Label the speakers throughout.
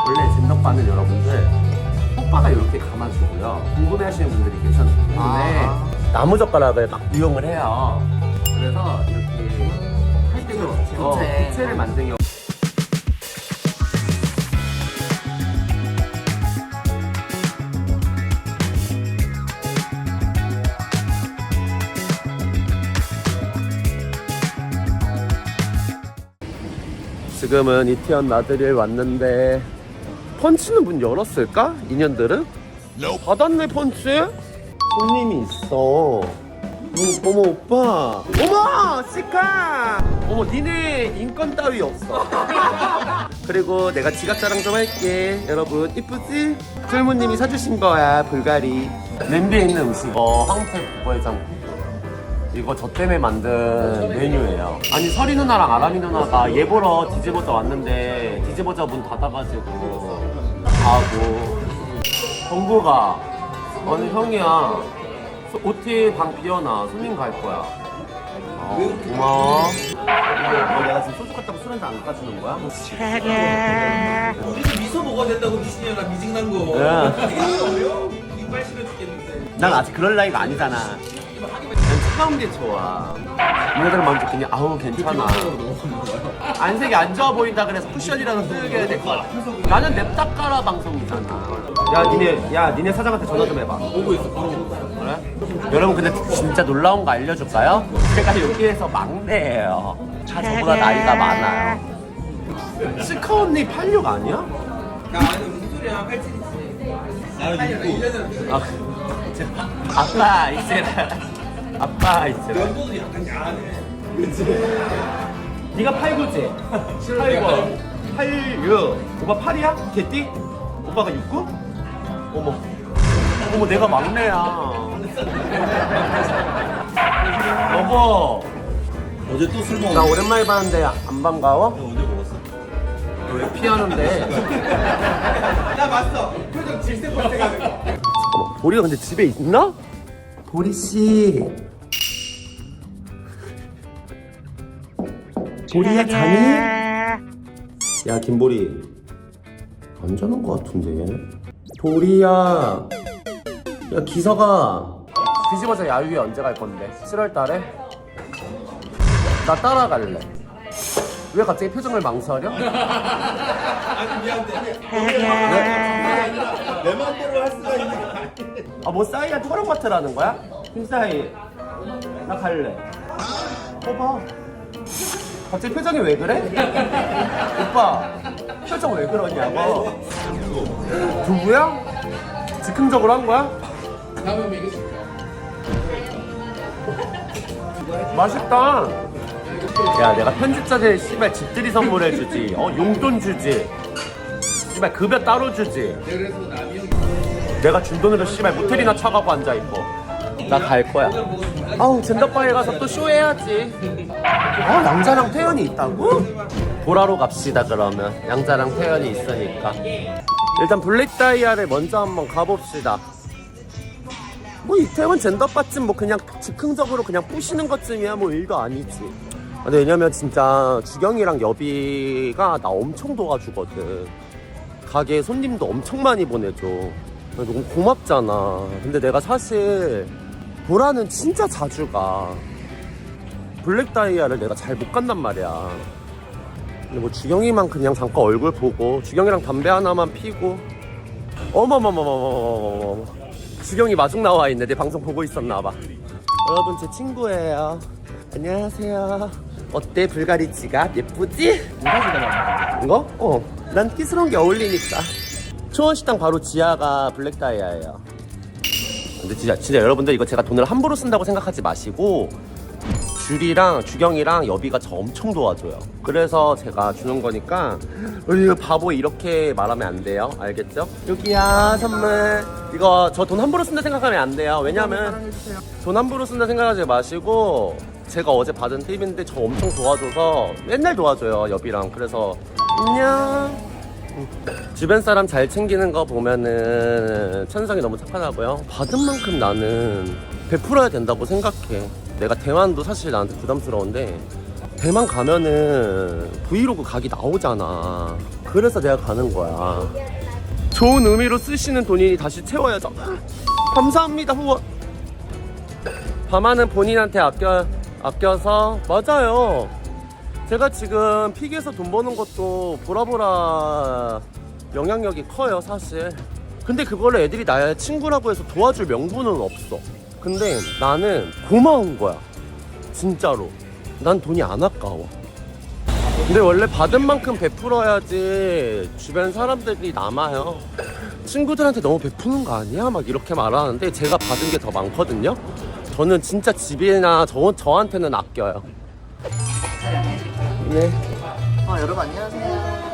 Speaker 1: 원래 젠더바는 여러분들 호빠가 이렇게 감아주고요. 궁금해하시는 분들이 계셨기 때문에 나무젓가락을 막 이용을 해요. 그래서 이렇게 할 때도 부채를 만든 경우. 지금은 이태원 나들이에 왔는데 펀치는 문 열었을까? 인연들은? 닫았네 펀치? 손님이 있어. 어머 오빠. 어머 시카. 어머 니네 인권 따위 없어. 그리고 내가 지갑 자랑 좀 할게. 여러분 이쁘지? 젊은님이 사주신 거야 불가리. 냄비에 있는 음식 황태 국어해장. 이거 저 때문에 만든 메뉴예요. 아니 서리 누나랑 아람이 누나가 얘 보러 디즈버저 왔는데 디즈버저 문 닫아가지고 가고. 정구가 아니 형이야 OT 방 비워놔. 손님 갈 거야. 고마워. 내가 지금 소주 갖다고 술 한잔 안 까주는 거야?
Speaker 2: 우리도 미소 먹어야 된다고 미신이라 미징난 거. 어려? 이빨 씹어 죽겠는데.
Speaker 1: 난 아직 그럴 나이가 아니잖아. 난 차가운 게 좋아. 얘네들 먼저 그냥 아우 괜찮아. 안색이 안 좋아 보인다 그래서 쿠션이라도 쓰게 될 것 같아. 나는 냅다 방송이잖아. 니네 사장한테 전화 좀 해봐.
Speaker 2: 오고 있어. 바로.
Speaker 1: 그래? 여러분 근데 진짜 놀라운 거 알려줄까요? 제가 여기에서 막내예요. 다 저보다 나이가 많아요. 시카 언니 86 아니야?
Speaker 2: 야, 아니 무슨 소리야? 87이지. 나 1년.
Speaker 1: 아빠 이제라. 아빠 이제라.
Speaker 2: 연도도 약간 야하네.
Speaker 1: 네가 89지? 89 86 오빠 8이야? 개띠? 오빠가 69? 어머 내가 막내야. 여보
Speaker 2: 어제 또 술
Speaker 1: 나
Speaker 2: 먹었어.
Speaker 1: 오랜만에 봤는데 안 반가워?
Speaker 2: 언제 먹었어?
Speaker 1: 너 왜 피하는데?
Speaker 2: 나 봤어. 표정 질색볼색 하는 거.
Speaker 1: 잠깐만 보리가 근데 집에 있나? 보리씨 보리야 자니? 야 김보리 안 자는 거 같은데. 보리야 야 기서가 뒤집어서 야유회 언제 갈 건데? 7월 달에? 나 따라갈래. 왜 갑자기 표정을 망설여?
Speaker 2: 아니 미안해. 내 맘대로 할 수가 있는 거 아니야.
Speaker 1: 뭐 싸이야 토론마트라는 거야? 김싸이 나 갈래. 봐 갑자기 표정이 왜 그래? 오빠 표정 왜 그러냐고. 두부야? 즉흥적으로 한 거야?
Speaker 2: 다음에 얘기해줄게.
Speaker 1: 맛있다. 야 내가 편집자들 씨발 집들이 선물해주지. 용돈 주지. 씨발 급여 따로 주지.
Speaker 2: 그래서 남이 형.
Speaker 1: 내가 준 돈으로 씨발 모텔이나 차가고 앉아있고. 나 갈 거야. 아우 젠더바에 가서 또 쇼해야지. 양자랑 태연이 있다고? 보라로 갑시다 그러면. 양자랑 태연이 있으니까. 일단 블랙다이아를 먼저 한번 가봅시다. 뭐 이태원 젠더바쯤 뭐 그냥 즉흥적으로 그냥 부시는 것쯤이야 뭐 일도 아니지. 근데 왜냐면 진짜 주경이랑 여비가 나 엄청 도와주거든. 가게에 손님도 엄청 많이 보내줘. 너무 고맙잖아. 근데 내가 사실 보라는 진짜 자주 가. 블랙다이아를 내가 잘 못 간단 말이야. 근데 뭐 주경이만 그냥 잠깐 얼굴 보고 주경이랑 담배 하나만 피고. 어머머머머머머머머. 주경이 마중 나와 있네. 내 방송 보고 있었나 봐. 여러분 제 친구예요. 안녕하세요. 어때 불가리 지갑 예쁘지? 이거? 난 끼스러운 게 어울리니까. 초원식당 바로 지하가 블랙다이아예요. 근데 진짜 여러분들 이거 제가 돈을 함부로 쓴다고 생각하지 마시고 줄이랑 주경이랑 여비가 저 엄청 도와줘요. 그래서 제가 주는 거니까 이거 바보 이렇게 말하면 안 돼요. 알겠죠? 여기야 선물. 이거 저 돈 함부로 쓴다 생각하면 안 돼요. 왜냐면 돈 함부로 쓴다 생각하지 마시고 제가 어제 받은 팁인데 저 엄청 도와줘서 맨날 도와줘요 여비랑. 그래서 안녕. 주변 사람 잘 챙기는 거 보면은 천성이 너무 착하다고요? 받은 만큼 나는 베풀어야 된다고 생각해. 내가 대만도 사실 나한테 부담스러운데 대만 가면은 브이로그 각이 나오잖아. 그래서 내가 가는 거야. 좋은 의미로 쓰시는 돈이니 다시 채워야죠. 감사합니다 후원. 밤하는 본인한테 아껴서. 맞아요. 제가 지금 픽에서 돈 버는 것도 보라보라 영향력이 커요 사실. 근데 그거를 애들이 나의 친구라고 해서 도와줄 명분은 없어. 근데 나는 고마운 거야 진짜로. 난 돈이 안 아까워. 근데 원래 받은 만큼 베풀어야지 주변 사람들이 남아요. 친구들한테 너무 베푸는 거 아니야? 막 이렇게 말하는데 제가 받은 게 더 많거든요. 저는 진짜 집이나 저한테는 아껴요. 네.
Speaker 3: 여러분 안녕하세요.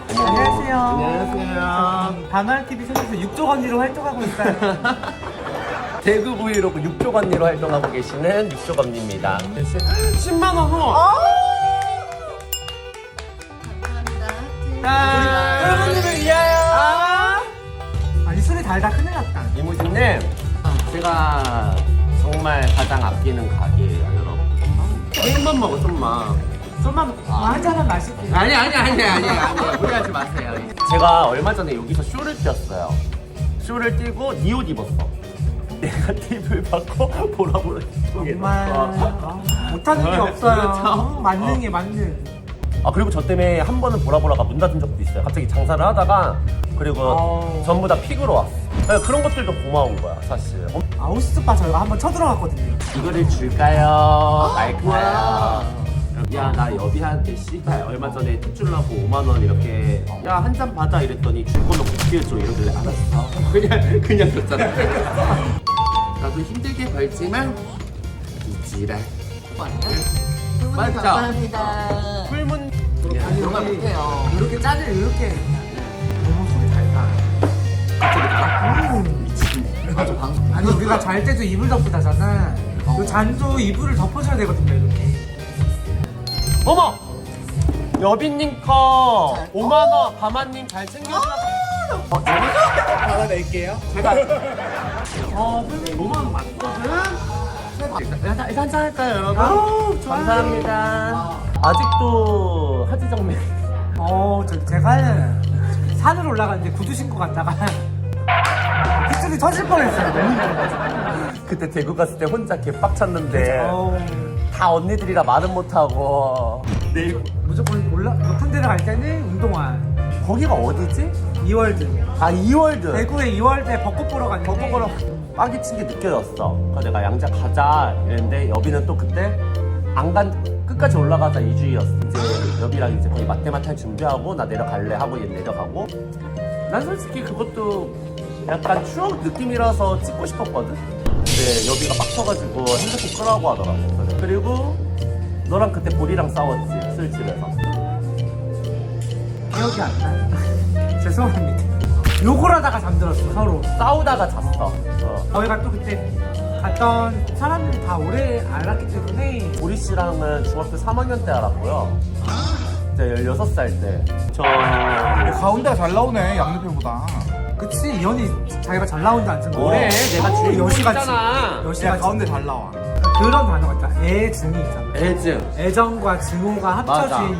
Speaker 4: 안녕하세요.
Speaker 1: 안녕하세요.
Speaker 4: 반말TV 소속에서 6조 언니로 활동하고 있어요.
Speaker 1: 대구 브이로그 6조 언니로 활동하고 계시는 6조 언니입니다. 10만 원 후원.
Speaker 4: 여러분들을 위하여. 아니 술이 달다 큰일 났다.
Speaker 1: 이무진님, 제가 정말 가장 아끼는 가게예요, 여러분. 좀만 먹어, 좀만.
Speaker 4: 좀만 한 잔은 마실게요.
Speaker 1: 아니 무리하지 마세요. 제가 얼마 전에 여기서 쇼를 뛰었어요. 쇼를 뛰고 네 옷 입었어. 내가 팁을 받고 보라보라
Speaker 4: 정말 못하는 게 없어요.
Speaker 1: 그렇죠.
Speaker 4: 만능이 만능.
Speaker 1: 아 그리고 저 때문에 한 번은 보라보라가 문 닫은 적도 있어요. 갑자기 장사를 하다가 그리고 전부 다 픽으로 왔어. 네, 그런 것들도 고마운 거야 사실.
Speaker 4: 아우스바 저희가 한번 쳐들어갔거든요.
Speaker 1: 이거를 줄까요? 말까요? 야 나 여비한테 씨발 얼마 전에 팁 주려고 5만 원 이렇게 야 한 잔 받아 이랬더니 줄 거면 어떻게 줘 이러길래 알았어. 그냥 줬잖아. 나도 힘들게 벌지만 이지랄. 맞죠?
Speaker 3: 감사합니다.
Speaker 1: 풀문
Speaker 3: 아니 정말 못해요.
Speaker 4: 이렇게 짠을 이렇게 너무 술이 달다.
Speaker 1: 갑자기 달아?
Speaker 3: 아저 방송.
Speaker 4: 아니 우리가 잘 때도 이불 덮으다잖아. 그 잔도 이불을 덮어줘야 되거든요 이렇게.
Speaker 1: 어머! 여빈님 거 5만원 가만님 잘 챙겨주라고.
Speaker 4: 하나 낼게요.
Speaker 1: 제가 풀문 5만원 맞거든? 일단 한잔 할까요 여러분?
Speaker 4: 아우 좋아요.
Speaker 1: 감사합니다. 아직도 하지정맥.
Speaker 4: 제가 산을 올라갔는데 구두 신고 갔다가 핏줄이 터질 뻔했어요. 너무 힘들어가지고.
Speaker 1: 그때 대구 갔을 때 혼자 개빡쳤는데
Speaker 4: 어우,
Speaker 1: 다 언니들이라 말은 못하고 내일
Speaker 4: 무조건 높은 데를 갈 때는 운동화.
Speaker 1: 거기가 어디지?
Speaker 4: 2월드.
Speaker 1: 아 이월드.
Speaker 4: 대구에 2월드에 벚꽃 보러 갔는데
Speaker 1: 벚꽃 보러 빡이 친 게 느껴졌어. 그래서 내가 양자 가자 이랬는데 여비는 또 그때 안 간 끝까지 올라가자 2주였어. 이제 여비랑 이제 거의 맞대맞 할 준비하고 나 내려갈래 하고 얘 내려가고. 난 솔직히 그것도 약간 추억 느낌이라서 찍고 싶었거든. 근데 여비가 빡쳐가지고 핸드폰 끄라고 하더라고. 그리고 너랑 그때 보리랑 싸웠지 술집에서.
Speaker 4: 기억이 안 나. 죄송합니다. 욕을 하다가 잠들었어 서로.
Speaker 1: 싸우다가 잤어.
Speaker 4: 저희가 또 그때 갔던 사람들이 다 오래 알았기 때문에
Speaker 1: 보리 씨랑은 중학교 3학년 때 알았고요. 이제 16살 때. 저
Speaker 2: 가운데가 잘 나오네 양옆에보다.
Speaker 4: 그치 이현이 자기가 잘 나온다 안 쓴다.
Speaker 1: 그래 내가 제일
Speaker 4: 여시같이
Speaker 1: 멋있잖아.
Speaker 4: 여시같이
Speaker 2: 가운데 잘 나와.
Speaker 4: 그런 단어가 있다. 애증이 있잖아.
Speaker 1: 애증.
Speaker 4: 애정과 증오가 합쳐진.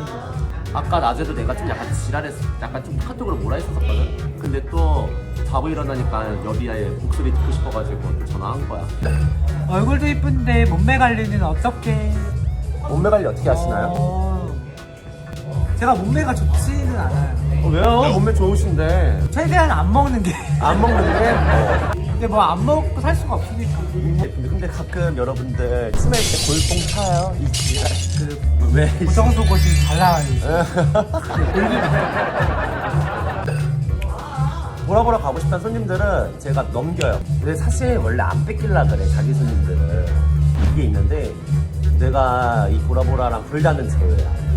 Speaker 1: 아까 낮에도 내가 좀 약간 지랄했어. 약간 좀 카톡으로 뭐라 했었거든. 근데 또 자고 일어나니까 여비의 목소리 듣고 싶어가지고 또 전화한 거야.
Speaker 4: 얼굴도 이쁜데 몸매 관리는 어떻게?
Speaker 1: 몸매 관리 어떻게 하시나요?
Speaker 4: 제가 몸매가 좋지는 않아요.
Speaker 1: 왜요? 몸매 좋으신데.
Speaker 4: 최대한 안 먹는 게.
Speaker 1: 안 먹는데?
Speaker 4: 근데 뭐 안 먹고 살 수가 없으니까.
Speaker 1: 근데 가끔 여러분들 치매일 때 골뽕 차요? 이 지랄. 왜?
Speaker 4: 고정속옷이 잘 나와요.
Speaker 1: 보라보라 가고 싶다는 손님들은 제가 넘겨요. 근데 사실 원래 안 뺏길라 그래 자기 손님들은. 이게 있는데 내가 이 보라보라랑 불다는 제외야.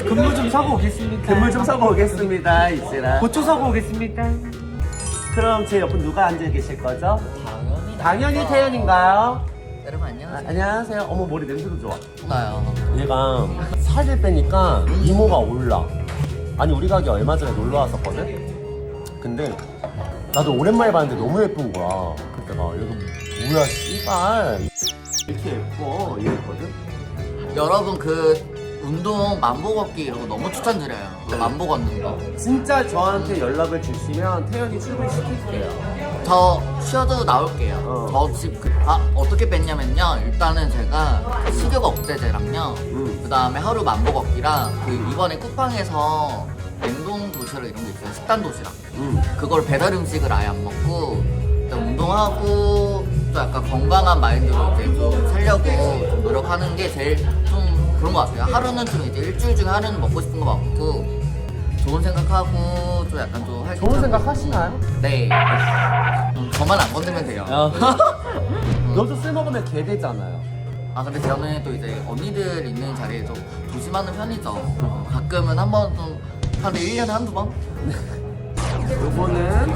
Speaker 4: 근무 좀 서고 오겠습니다.
Speaker 1: 금물 좀 사고 오겠습니다 이제라.
Speaker 4: 고추 서고 오겠습니다.
Speaker 1: 그럼 제 옆에 누가 앉아 계실 거죠? 당연히 태연인가요?
Speaker 3: 여러분 안녕하세요.
Speaker 1: 안녕하세요. 어머 머리 냄새도 좋아.
Speaker 3: 나요.
Speaker 1: 얘가 살을 빼니까 이모가 올라. 아니 우리 가게 얼마 전에 놀러 왔었거든? 근데 나도 오랜만에 봤는데 너무 예쁜 거야. 그때가 이거 뭐야 씨발 이렇게 예뻐 이랬거든?
Speaker 3: 여러분 그 운동 만보 걷기 이런 거 너무 추천드려요. 만보 걷는 거.
Speaker 1: 진짜 저한테 연락을 주시면 태연이 출근시킬게요.
Speaker 3: 저 쉬어도 나올게요. 저 지금 어떻게 뺐냐면요. 일단은 제가 식욕 억제제랑요. 그 다음에 하루 만보 걷기랑 그 이번에 쿠팡에서 냉동 도시락 이런 게 있어요. 식단 도시락. 그걸 배달 음식을 아예 안 먹고 일단 운동하고 또 약간 건강한 마인드로 이제 좀 살려고 좀 노력하는 게 제일 좀 그런 것 같아요. 하루는 좀 이제 일주일 중에 하루는 먹고 싶은 거 먹고 좋은 생각하고 좀 약간 좀 활기차고.
Speaker 1: 좋은 생각 하시나요?
Speaker 3: 네. 저만 안 건들면 돼요.
Speaker 1: 너도 술 먹으면 개 되잖아요.
Speaker 3: 아 근데 저는 또 이제 언니들 있는 자리에 좀 조심하는 편이죠. 가끔은 한번 좀 한 1년에 한두 번?
Speaker 1: 요거는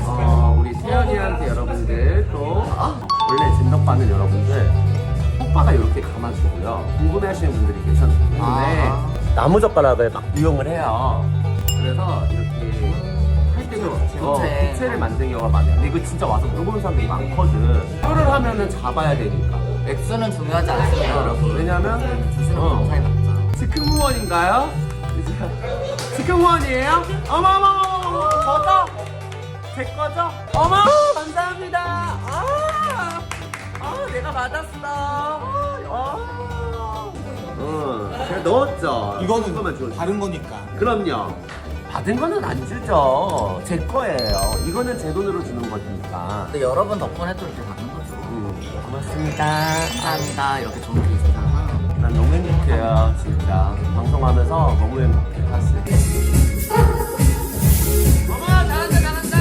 Speaker 1: 우리 태연이한테 여러분들 또 원래 젠덕받는 여러분들 오빠가 이렇게 감아주고요. 궁금해하시는 분들이 계셨는데 나무젓가락을 막 이용을 해요. 그래서 이렇게 할 때도 부채를 만든 경우가 많아요. 근데 이거 진짜 와서 물어보는 사람들이 많거든. 뼈를 하면은 잡아야 되니까.
Speaker 3: 액수는 중요하지 않습니다, 여러분.
Speaker 1: 왜냐면
Speaker 3: 주시는 방사에 맞죠.
Speaker 1: 치킨무원인가요? 치킨무원이에요? 어머머머머 저죠? 제 거죠? 어머 감사합니다. 내가 받았어. 제가 넣었죠.
Speaker 2: 이거는 다른 거니까.
Speaker 1: 그럼요. 받은 거는 안 주죠. 제 거예요. 이거는 제 돈으로 주는 거니까.
Speaker 3: 근데 여러분 덕분에 또 이렇게 받는 거죠.
Speaker 1: 고맙습니다.
Speaker 3: 감사합니다. 이렇게 좋은 게 있어서.
Speaker 1: 난 너무 행복해요, 진짜. 방송하면서 너무 행복해, 사실.
Speaker 3: 어머 잘한다 잘한다.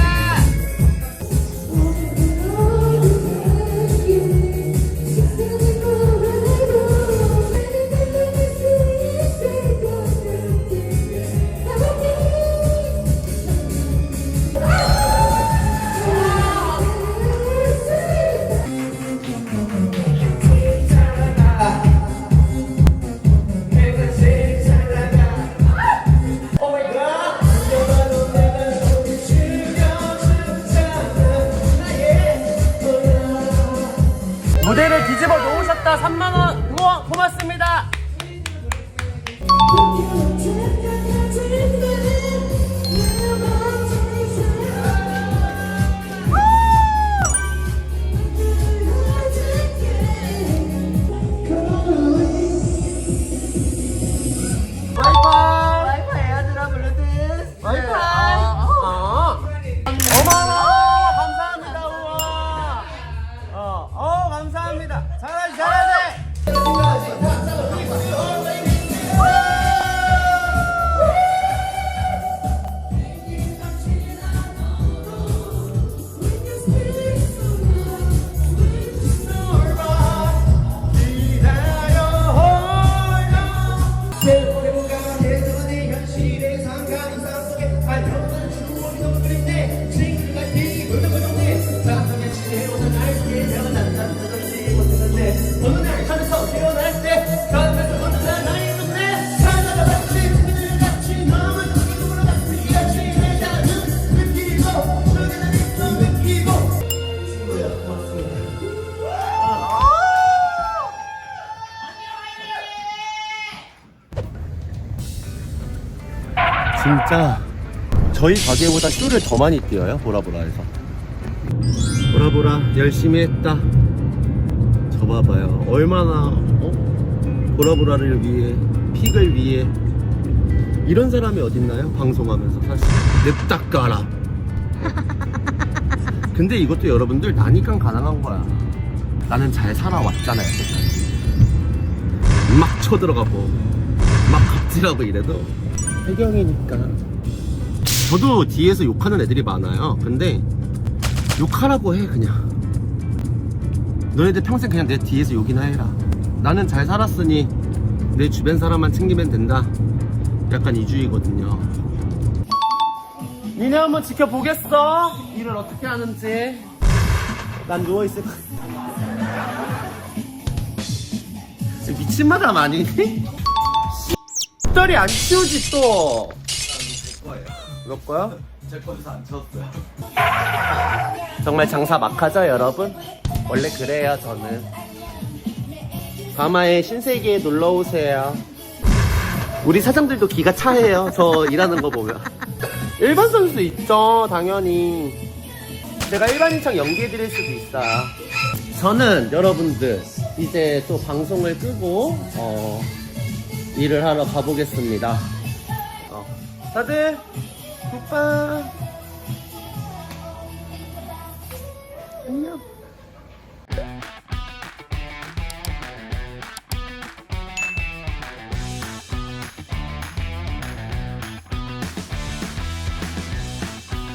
Speaker 1: 무대를 뒤집어 놓으셨다. 3만원 후원 고맙습니다.
Speaker 3: 와이파이 에어드랍 블루투스.
Speaker 1: 와이파이. 어머머 감사합니다 우와. 감사합니다. 잘하지 잘하지. 진짜 저희 가게보다 쇼를 더 많이 뛰어요. 보라보라에서. 보라보라 열심히 했다. 저 봐봐요. 얼마나 보라보라를 위해 픽을 위해 이런 사람이 어딨나요? 방송하면서 사실 냅다 까라. 근데 이것도 여러분들 나니까 가능한 거야. 나는 잘 살아왔잖아요. 막 쳐들어가고 막 갑질하고 이래도 해경이니까. 저도 뒤에서 욕하는 애들이 많아요. 근데 욕하라고 해 그냥. 너네들 평생 그냥 내 뒤에서 욕이나 해라. 나는 잘 살았으니 내 주변 사람만 챙기면 된다. 약간 이주의거든요. 니네 한번 지켜보겠어. 일을 어떻게 하는지. 난 누워있을 거야. 미친 마담 아니니? 딸이 안 치우지 또. 너 거야?
Speaker 2: 제 거에서 안 채웠어요.
Speaker 1: 정말 장사 막 하죠 여러분? 원래 그래요 저는. 가마의 신세계에 놀러오세요. 우리 사장들도 기가 차해요. 저 일하는 거 보면. 일반 선수 있죠, 당연히. 제가 일반인청 연기해드릴 수도 있어요. 저는 여러분들 이제 또 방송을 끄고 일을 하러 가보겠습니다. 다들 굿밤.